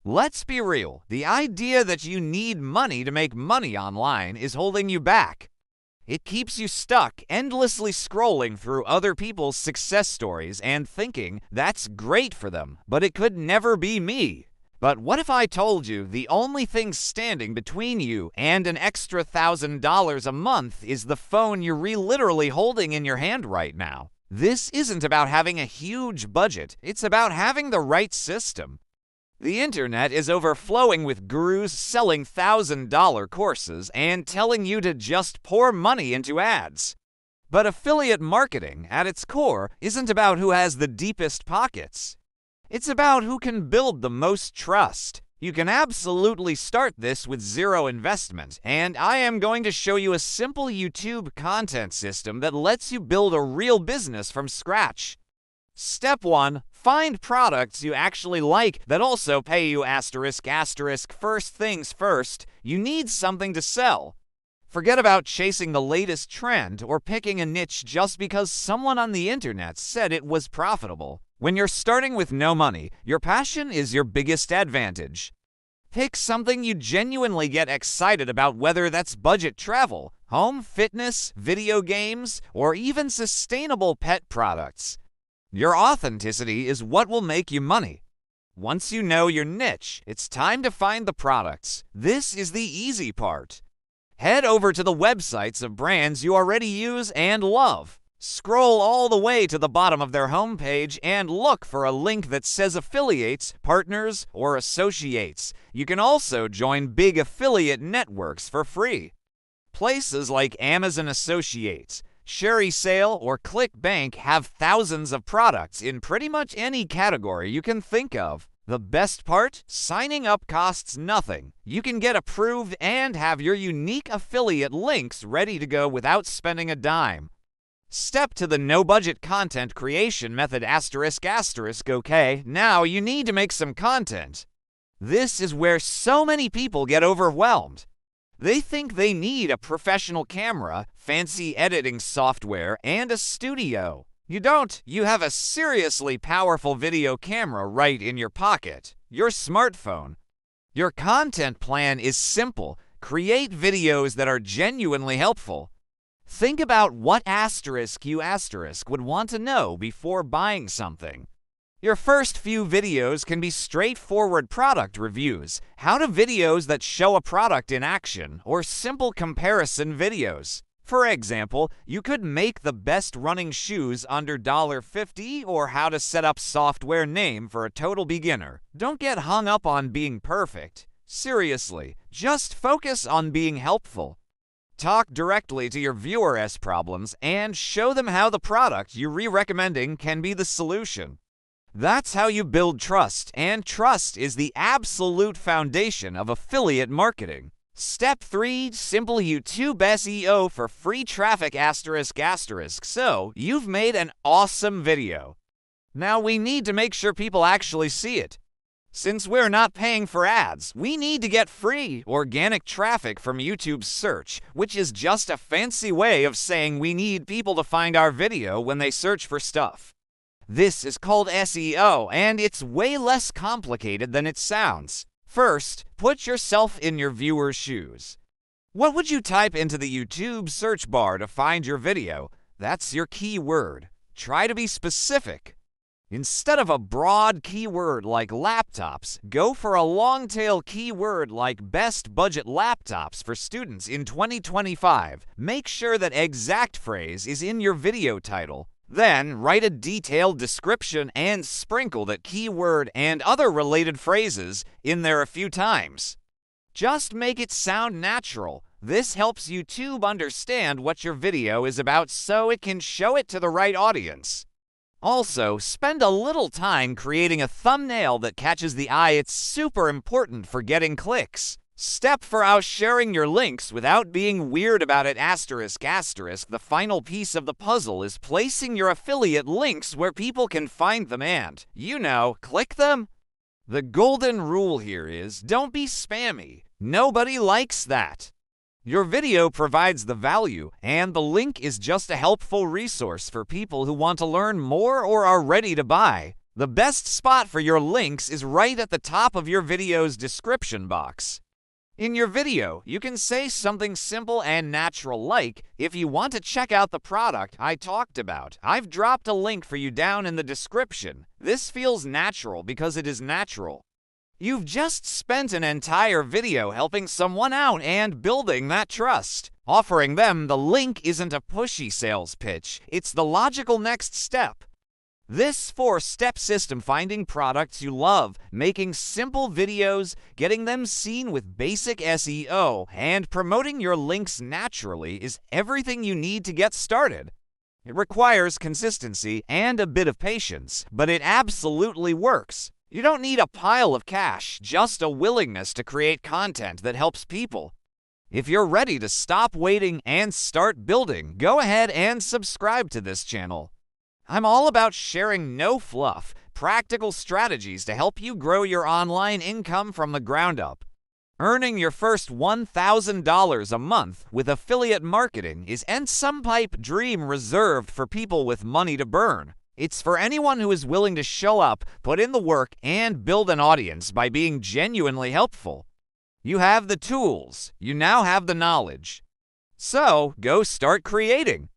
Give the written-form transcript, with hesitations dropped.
Let's be real, the idea that you need money to make money online is holding you back. It keeps you stuck endlessly scrolling through other people's success stories and thinking that's great for them, but it could never be me. But what if I told you the only thing standing between you and an extra $1,000 a month is the phone you're literally holding in your hand right now? This isn't about having a huge budget, it's about having the right system. The internet is overflowing with gurus selling $1,000 courses and telling you to just pour money into ads. But affiliate marketing, at its core, isn't about who has the deepest pockets. It's about who can build the most trust. You can absolutely start this with zero investment, and I am going to show you a simple YouTube content system that lets you build a real business from scratch. Step 1. Find products you actually like that also pay you ***. First things first, you need something to sell. Forget about chasing the latest trend or picking a niche just because someone on the internet said it was profitable. When you're starting with no money, your passion is your biggest advantage. Pick something you genuinely get excited about, whether that's budget travel, home fitness, video games, or even sustainable pet products. Your authenticity is what will make you money. Once you know your niche, it's time to find the products. This is the easy part. Head over to the websites of brands you already use and love. Scroll all the way to the bottom of their homepage and look for a link that says affiliates, partners, or associates. You can also join big affiliate networks for free. Places like Amazon Associates, Sherry Sale, or ClickBank have thousands of products in pretty much any category you can think of. The best part? Signing up costs nothing. You can get approved and have your unique affiliate links ready to go without spending a dime. Step to the no-budget content creation method ***. Okay, now you need to make some content. This is where so many people get overwhelmed. They think they need a professional camera, fancy editing software, and a studio. You don't. You have a seriously powerful video camera right in your pocket, your smartphone. Your content plan is simple. Create videos that are genuinely helpful. Think about what you would want to know before buying something. Your first few videos can be straightforward product reviews, how-to videos that show a product in action, or simple comparison videos. For example, you could make the best running shoes under $50 or how to set up software name for a total beginner. Don't get hung up on being perfect. Seriously, just focus on being helpful. Talk directly to your viewers' problems and show them how the product you're recommending can be the solution. That's how you build trust, and trust is the absolute foundation of affiliate marketing. Step 3. Simple YouTube SEO for free traffic ***. So, you've made an awesome video. Now we need to make sure people actually see it. Since we're not paying for ads, we need to get free organic traffic from YouTube's search, which is just a fancy way of saying we need people to find our video when they search for stuff. This is called SEO, and it's way less complicated than it sounds. First, put yourself in your viewer's shoes. What would you type into the YouTube search bar to find your video? That's your keyword. Try to be specific. Instead of a broad keyword like laptops, go for a long-tail keyword like best budget laptops for students in 2025. Make sure that exact phrase is in your video title. Then, write a detailed description and sprinkle that keyword and other related phrases in there a few times. Just make it sound natural. This helps YouTube understand what your video is about so it can show it to the right audience. Also, spend a little time creating a thumbnail that catches the eye. It's super important for getting clicks. Step 4. Sharing your links without being weird about it ***. The final piece of the puzzle is placing your affiliate links where people can find them and, click them. The golden rule here is don't be spammy. Nobody likes that. Your video provides the value, and the link is just a helpful resource for people who want to learn more or are ready to buy. The best spot for your links is right at the top of your video's description box. In your video, you can say something simple and natural like, "If you want to check out the product I talked about, I've dropped a link for you down in the description." This feels natural because it is natural. You've just spent an entire video helping someone out and building that trust. Offering them the link isn't a pushy sales pitch, it's the logical next step. This four-step system, finding products you love, making simple videos, getting them seen with basic SEO, and promoting your links naturally, is everything you need to get started. It requires consistency and a bit of patience, but it absolutely works. You don't need a pile of cash, just a willingness to create content that helps people. If you're ready to stop waiting and start building, go ahead and subscribe to this channel. I'm all about sharing no fluff, practical strategies to help you grow your online income from the ground up. Earning your first $1,000 a month with affiliate marketing isn't some pipe dream reserved for people with money to burn. It's for anyone who is willing to show up, put in the work, and build an audience by being genuinely helpful. You have the tools. You now have the knowledge. So, go start creating.